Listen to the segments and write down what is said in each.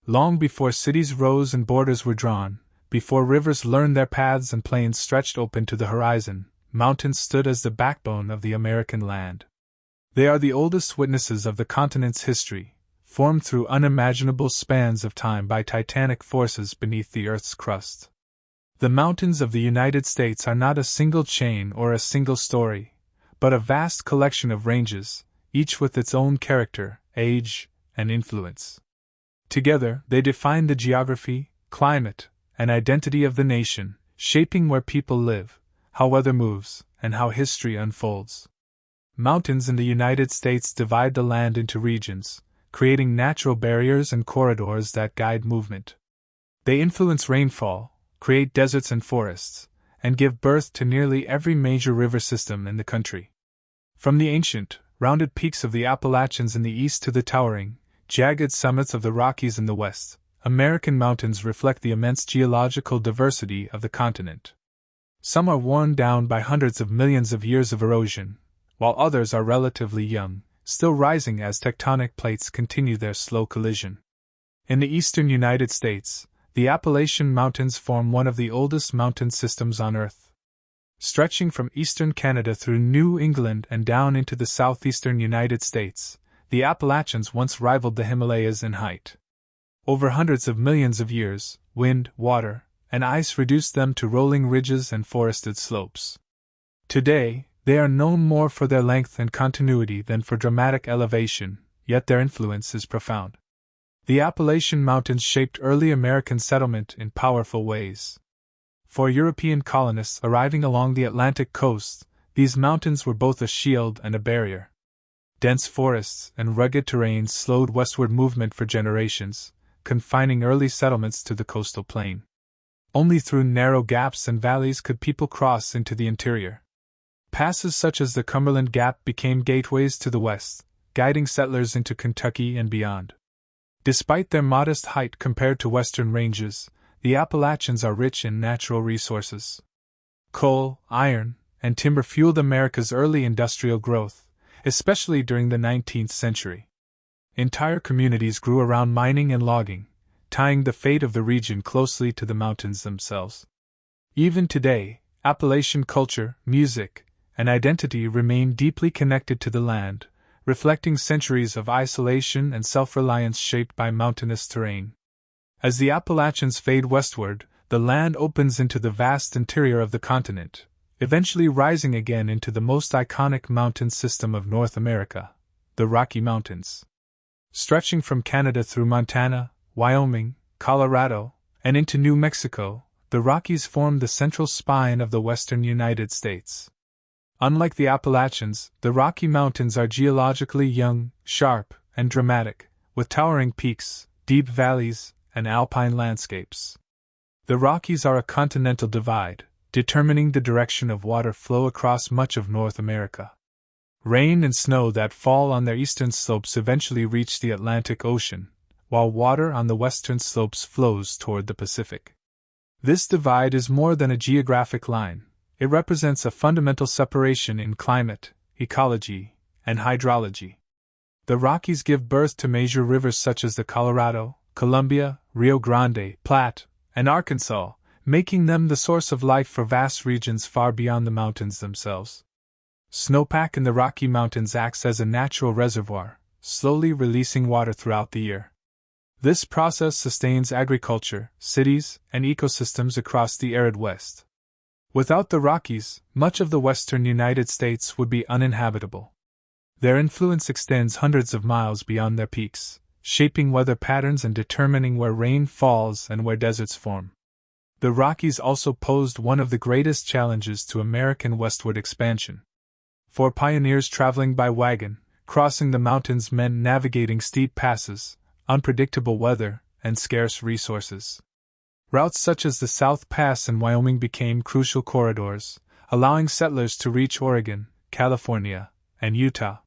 Long before cities rose and borders were drawn, before rivers learned their paths and plains stretched open to the horizon, mountains stood as the backbone of the American land. They are the oldest witnesses of the continent's history, formed through unimaginable spans of time by titanic forces beneath the Earth's crust. The mountains of the United States are not a single chain or a single story, but a vast collection of ranges, each with its own character, age, and influence. Together, they define the geography, climate, and identity of the nation, shaping where people live, how weather moves, and how history unfolds. Mountains in the United States divide the land into regions, creating natural barriers and corridors that guide movement. They influence rainfall, create deserts and forests, and give birth to nearly every major river system in the country. From the ancient, rounded peaks of the Appalachians in the east to the towering, jagged summits of the Rockies in the west, American mountains reflect the immense geological diversity of the continent. Some are worn down by hundreds of millions of years of erosion, while others are relatively young, still rising as tectonic plates continue their slow collision. In the eastern United States, the Appalachian Mountains form one of the oldest mountain systems on Earth. Stretching from eastern Canada through New England and down into the southeastern United States, the Appalachians once rivaled the Himalayas in height. Over hundreds of millions of years, wind, water, and ice reduced them to rolling ridges and forested slopes. Today, they are known more for their length and continuity than for dramatic elevation, yet their influence is profound. The Appalachian Mountains shaped early American settlement in powerful ways. For European colonists arriving along the Atlantic coast, these mountains were both a shield and a barrier. Dense forests and rugged terrains slowed westward movement for generations, confining early settlements to the coastal plain. Only through narrow gaps and valleys could people cross into the interior. Passes such as the Cumberland Gap became gateways to the west, guiding settlers into Kentucky and beyond. Despite their modest height compared to western ranges, the Appalachians are rich in natural resources. Coal, iron, and timber fueled America's early industrial growth, especially during the 19th century. Entire communities grew around mining and logging, tying the fate of the region closely to the mountains themselves. Even today, Appalachian culture, music, and identity remain deeply connected to the land, reflecting centuries of isolation and self-reliance shaped by mountainous terrain. As the Appalachians fade westward, the land opens into the vast interior of the continent, eventually rising again into the most iconic mountain system of North America, the Rocky Mountains. Stretching from Canada through Montana, Wyoming, Colorado, and into New Mexico, the Rockies form the central spine of the western United States. Unlike the Appalachians, the Rocky Mountains are geologically young, sharp, and dramatic, with towering peaks, deep valleys, and alpine landscapes. The Rockies are a continental divide, determining the direction of water flow across much of North America. Rain and snow that fall on their eastern slopes eventually reach the Atlantic Ocean, while water on the western slopes flows toward the Pacific. This divide is more than a geographic line. It represents a fundamental separation in climate, ecology, and hydrology. The Rockies give birth to major rivers such as the Colorado, Columbia, Rio Grande, Platte, and Arkansas, making them the source of life for vast regions far beyond the mountains themselves. Snowpack in the Rocky Mountains acts as a natural reservoir, slowly releasing water throughout the year. This process sustains agriculture, cities, and ecosystems across the arid West. Without the Rockies, much of the western United States would be uninhabitable. Their influence extends hundreds of miles beyond their peaks, shaping weather patterns and determining where rain falls and where deserts form. The Rockies also posed one of the greatest challenges to American westward expansion. For pioneers traveling by wagon, crossing the mountains meant navigating steep passes, unpredictable weather, and scarce resources. Routes such as the South Pass in Wyoming became crucial corridors, allowing settlers to reach Oregon, California, and Utah.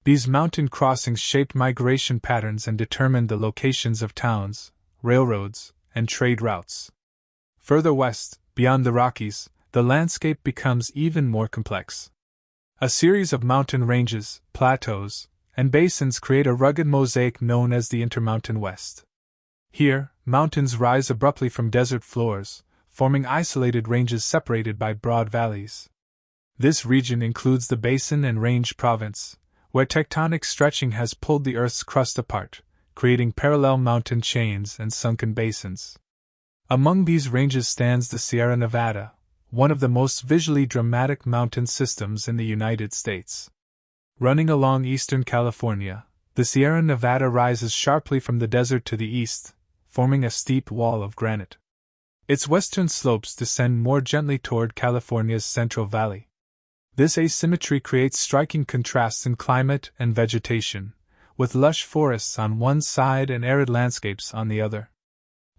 These mountain crossings shaped migration patterns and determined the locations of towns, railroads, and trade routes. Further west, beyond the Rockies, the landscape becomes even more complex. A series of mountain ranges, plateaus, and basins create a rugged mosaic known as the Intermountain West. Here, mountains rise abruptly from desert floors, forming isolated ranges separated by broad valleys. This region includes the Basin and Range Province, where tectonic stretching has pulled the Earth's crust apart, creating parallel mountain chains and sunken basins. Among these ranges stands the Sierra Nevada, one of the most visually dramatic mountain systems in the United States. Running along eastern California, the Sierra Nevada rises sharply from the desert to the east, forming a steep wall of granite. Its western slopes descend more gently toward California's Central Valley. This asymmetry creates striking contrasts in climate and vegetation, with lush forests on one side and arid landscapes on the other.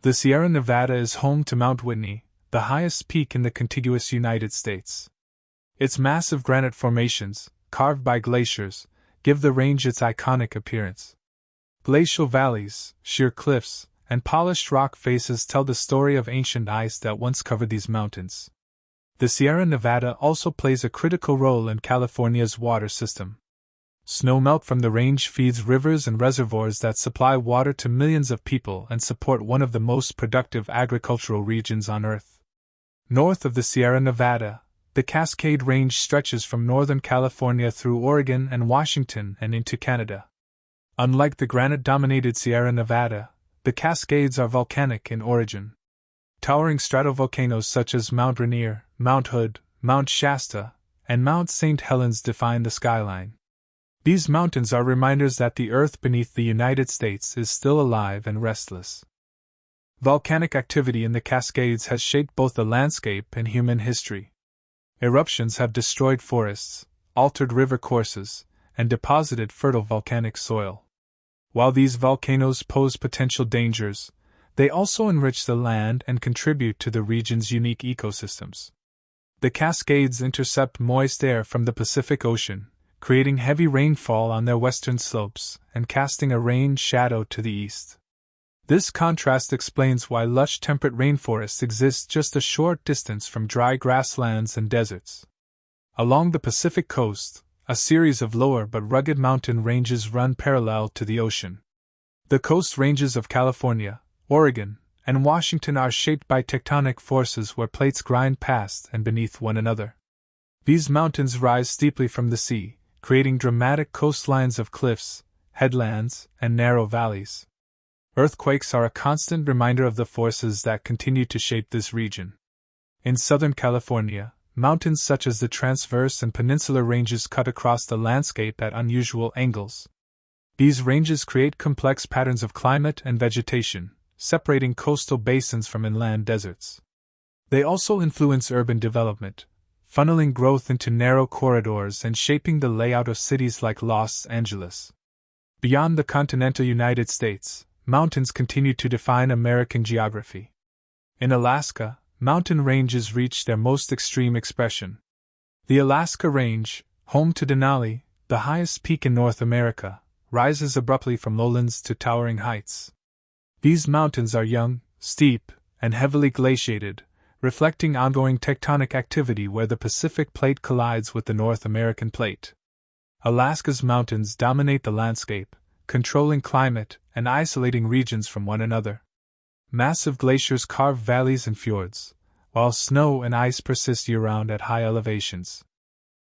The Sierra Nevada is home to Mount Whitney, the highest peak in the contiguous United States. Its massive granite formations, carved by glaciers, give the range its iconic appearance. Glacial valleys, sheer cliffs, and polished rock faces tell the story of ancient ice that once covered these mountains. The Sierra Nevada also plays a critical role in California's water system. Snowmelt from the range feeds rivers and reservoirs that supply water to millions of people and support one of the most productive agricultural regions on Earth. North of the Sierra Nevada, the Cascade Range stretches from northern California through Oregon and Washington and into Canada. Unlike the granite-dominated Sierra Nevada, the Cascades are volcanic in origin. Towering stratovolcanoes such as Mount Rainier, Mount Hood, Mount Shasta, and Mount St. Helens define the skyline. These mountains are reminders that the earth beneath the United States is still alive and restless. Volcanic activity in the Cascades has shaped both the landscape and human history. Eruptions have destroyed forests, altered river courses, and deposited fertile volcanic soil. While these volcanoes pose potential dangers, they also enrich the land and contribute to the region's unique ecosystems. The Cascades intercept moist air from the Pacific Ocean, creating heavy rainfall on their western slopes and casting a rain shadow to the east. This contrast explains why lush temperate rainforests exist just a short distance from dry grasslands and deserts. Along the Pacific coast, a series of lower but rugged mountain ranges run parallel to the ocean. The coast ranges of California, Oregon, and Washington are shaped by tectonic forces where plates grind past and beneath one another. These mountains rise steeply from the sea, creating dramatic coastlines of cliffs, headlands, and narrow valleys. Earthquakes are a constant reminder of the forces that continue to shape this region. In Southern California, mountains such as the transverse and peninsular ranges cut across the landscape at unusual angles. These ranges create complex patterns of climate and vegetation, separating coastal basins from inland deserts. They also influence urban development, funneling growth into narrow corridors and shaping the layout of cities like Los Angeles. Beyond the continental United States, mountains continue to define American geography. In Alaska, mountain ranges reach their most extreme expression. The Alaska Range, home to Denali, the highest peak in North America, rises abruptly from lowlands to towering heights. These mountains are young, steep, and heavily glaciated, reflecting ongoing tectonic activity where the Pacific Plate collides with the North American Plate. Alaska's mountains dominate the landscape, controlling climate and isolating regions from one another. Massive glaciers carve valleys and fjords, while snow and ice persist year-round at high elevations.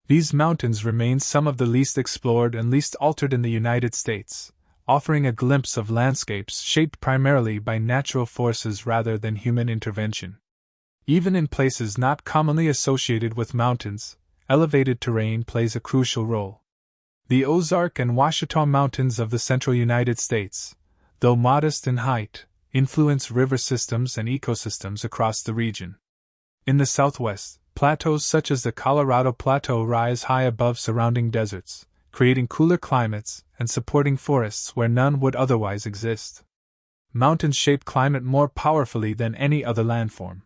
These mountains remain some of the least explored and least altered in the United States, offering a glimpse of landscapes shaped primarily by natural forces rather than human intervention. Even in places not commonly associated with mountains, elevated terrain plays a crucial role. The Ozark and Ouachita Mountains of the central United States, though modest in height, influence river systems and ecosystems across the region. In the southwest, plateaus such as the Colorado Plateau rise high above surrounding deserts, creating cooler climates and supporting forests where none would otherwise exist. Mountains shape climate more powerfully than any other landform.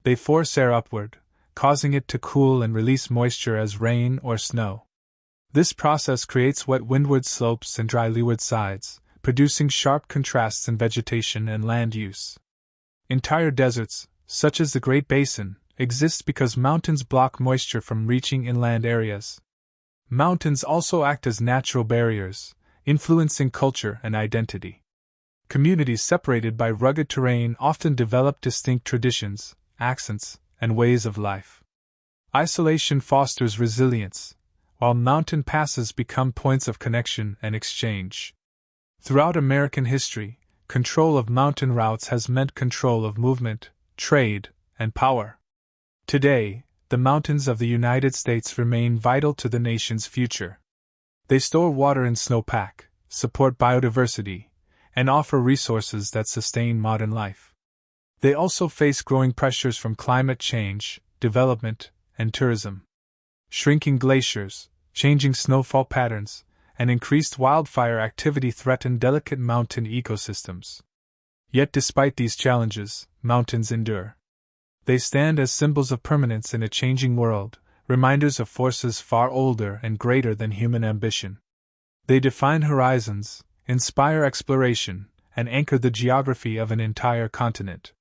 They force air upward, causing it to cool and release moisture as rain or snow. This process creates wet windward slopes and dry leeward sides, producing sharp contrasts in vegetation and land use. Entire deserts, such as the Great Basin, exist because mountains block moisture from reaching inland areas. Mountains also act as natural barriers, influencing culture and identity. Communities separated by rugged terrain often develop distinct traditions, accents, and ways of life. Isolation fosters resilience, while mountain passes become points of connection and exchange. Throughout American history, control of mountain routes has meant control of movement, trade, and power. Today, the mountains of the United States remain vital to the nation's future. They store water in snowpack, support biodiversity, and offer resources that sustain modern life. They also face growing pressures from climate change, development, and tourism. Shrinking glaciers, changing snowfall patterns, and increased wildfire activity threaten delicate mountain ecosystems. Yet despite these challenges, mountains endure. They stand as symbols of permanence in a changing world, reminders of forces far older and greater than human ambition. They define horizons, inspire exploration, and anchor the geography of an entire continent.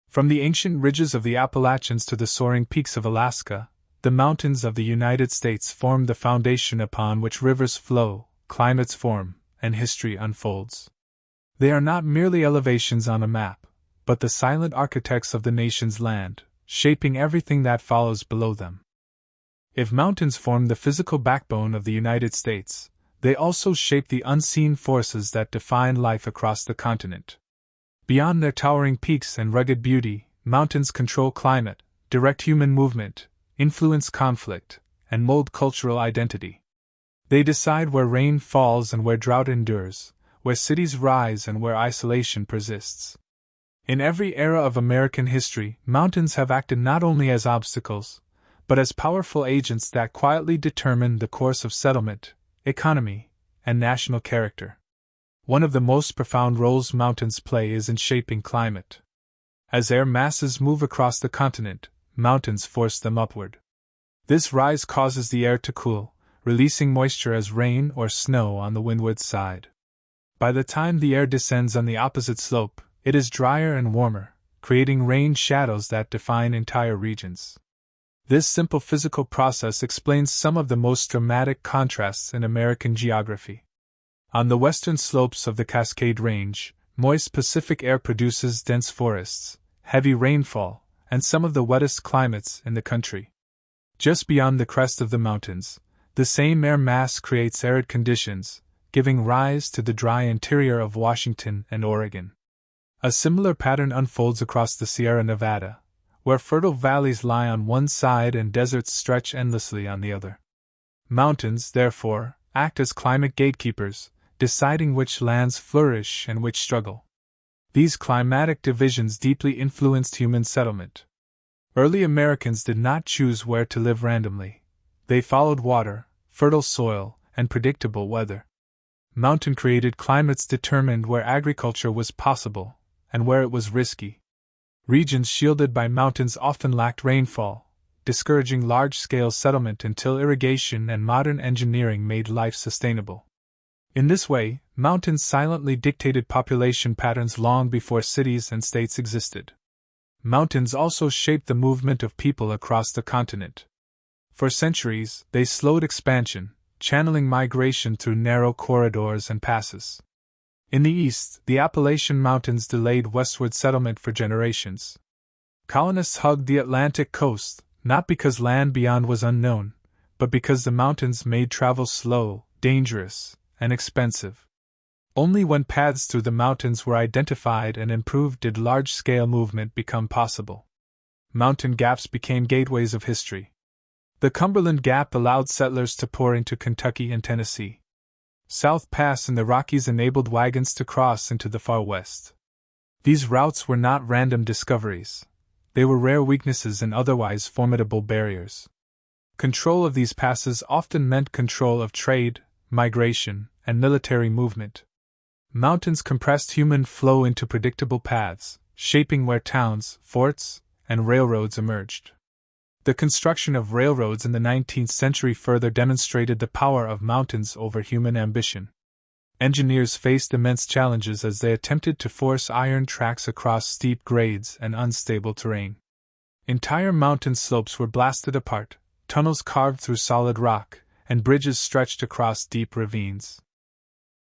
From the ancient ridges of the Appalachians to the soaring peaks of Alaska, the mountains of the United States form the foundation upon which rivers flow, climates form, and history unfolds. They are not merely elevations on a map, but the silent architects of the nation's land, shaping everything that follows below them. If mountains form the physical backbone of the United States, they also shape the unseen forces that define life across the continent. Beyond their towering peaks and rugged beauty, mountains control climate, direct human movement, influence conflict, and mold cultural identity. They decide where rain falls and where drought endures, where cities rise and where isolation persists. In every era of American history, mountains have acted not only as obstacles, but as powerful agents that quietly determine the course of settlement, economy, and national character. One of the most profound roles mountains play is in shaping climate. As air masses move across the continent, mountains force them upward. This rise causes the air to cool, releasing moisture as rain or snow on the windward side. By the time the air descends on the opposite slope, it is drier and warmer, creating rain shadows that define entire regions. This simple physical process explains some of the most dramatic contrasts in American geography. On the western slopes of the Cascade Range, moist Pacific air produces dense forests, heavy rainfall, and some of the wettest climates in the country. Just beyond the crest of the mountains, the same air mass creates arid conditions, giving rise to the dry interior of Washington and Oregon. A similar pattern unfolds across the Sierra Nevada, where fertile valleys lie on one side and deserts stretch endlessly on the other. Mountains, therefore, act as climate gatekeepers, deciding which lands flourish and which struggle. These climatic divisions deeply influenced human settlement. Early Americans did not choose where to live randomly. They followed water, fertile soil, and predictable weather. Mountain-created climates determined where agriculture was possible and where it was risky. Regions shielded by mountains often lacked rainfall, discouraging large-scale settlement until irrigation and modern engineering made life sustainable. In this way, mountains silently dictated population patterns long before cities and states existed. Mountains also shaped the movement of people across the continent. For centuries, they slowed expansion, channeling migration through narrow corridors and passes. In the east, the Appalachian Mountains delayed westward settlement for generations. Colonists hugged the Atlantic coast, not because land beyond was unknown, but because the mountains made travel slow, dangerous, and expensive. Only when paths through the mountains were identified and improved did large-scale movement become possible. Mountain gaps became gateways of history. The Cumberland Gap allowed settlers to pour into Kentucky and Tennessee. South Pass in the Rockies enabled wagons to cross into the far west. These routes were not random discoveries. They were rare weaknesses in otherwise formidable barriers. Control of these passes often meant control of trade, migration, and military movement. Mountains compressed human flow into predictable paths, shaping where towns, forts, and railroads emerged. The construction of railroads in the 19th century further demonstrated the power of mountains over human ambition. Engineers faced immense challenges as they attempted to force iron tracks across steep grades and unstable terrain. Entire mountain slopes were blasted apart, tunnels carved through solid rock, and bridges stretched across deep ravines.